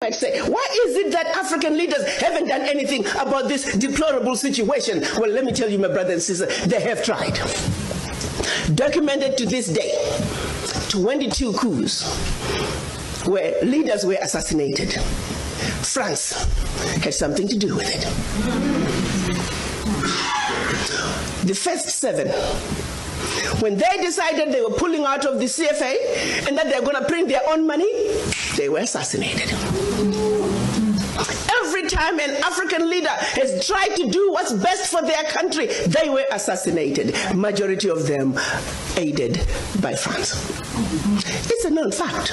might say, why is it that African leaders haven't done anything about this deplorable situation? Well, let me tell you, my brothers and sisters, they have tried. Documented to this day, 22 coups where leaders were assassinated. France had something to do with it. The first 7, when they decided they were pulling out of the CFA and that they were going to print their own money, they were assassinated. Every time an African leader has tried to do what's best for their country, they were assassinated. Majority of them aided by France. It's a known fact.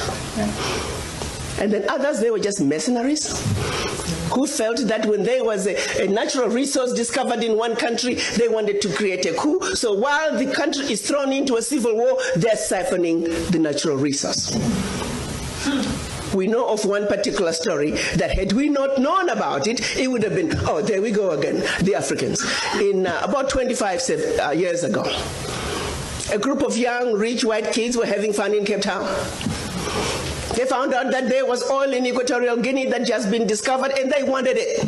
And then others, they were just mercenaries who felt that when there was a natural resource discovered in one country, they wanted to create a coup. So while the country is thrown into a civil war, they're siphoning the natural resource. We know of one particular story that had we not known about it, it would have been, oh, there we go again, the Africans. In about 25 years ago, a group of young, rich white kids were having fun in Cape Town. They found out that there was oil in Equatorial Guinea that had just been discovered, and they wanted it.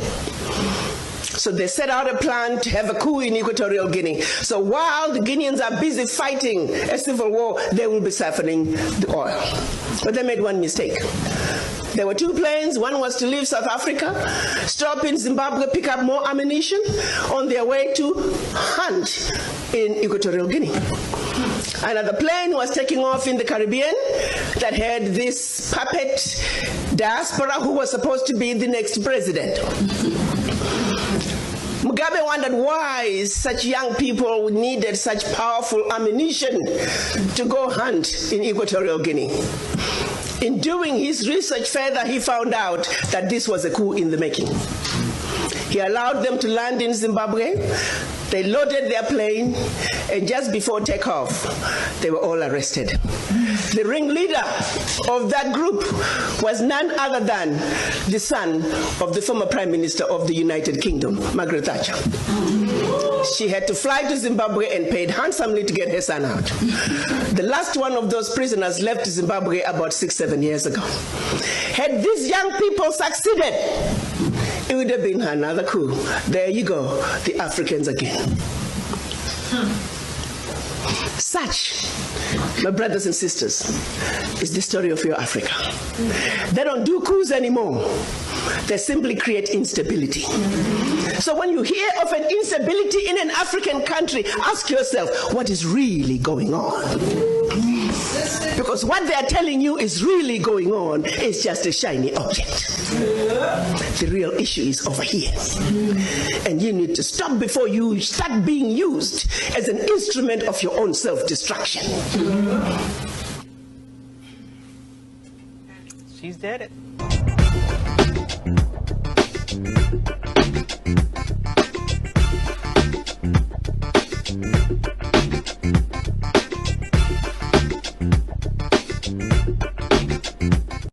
So they set out a plan to have a coup in Equatorial Guinea. So while the Guineans are busy fighting a civil war, they will be siphoning the oil. But they made one mistake. There were 2 planes. One was to leave South Africa, stop in Zimbabwe, pick up more ammunition on their way to hunt in Equatorial Guinea. Another plane was taking off in the Caribbean that had this puppet diaspora who was supposed to be the next president. Mugabe wondered why such young people needed such powerful ammunition to go hunt in Equatorial Guinea. In doing his research further, he found out that this was a coup in the making. He allowed them to land in Zimbabwe. They loaded their plane, and just before takeoff, they were all arrested. The ringleader of that group was none other than the son of the former Prime Minister of the United Kingdom, Margaret Thatcher. She had to fly to Zimbabwe and paid handsomely to get her son out. The last one of those prisoners left Zimbabwe about 6-7 years ago. Had these young people succeeded, it would have been another coup. There you go, the Africans again. Such, my brothers and sisters, is the story of your Africa. They don't do coups anymore. They simply create instability. So when you hear of an instability in an African country, ask yourself, what is really going on? Because what they are telling you is really going on is just a shiny object. The real issue is over here. And you need to stop before you start being used as an instrument of your own self-destruction. She's dead.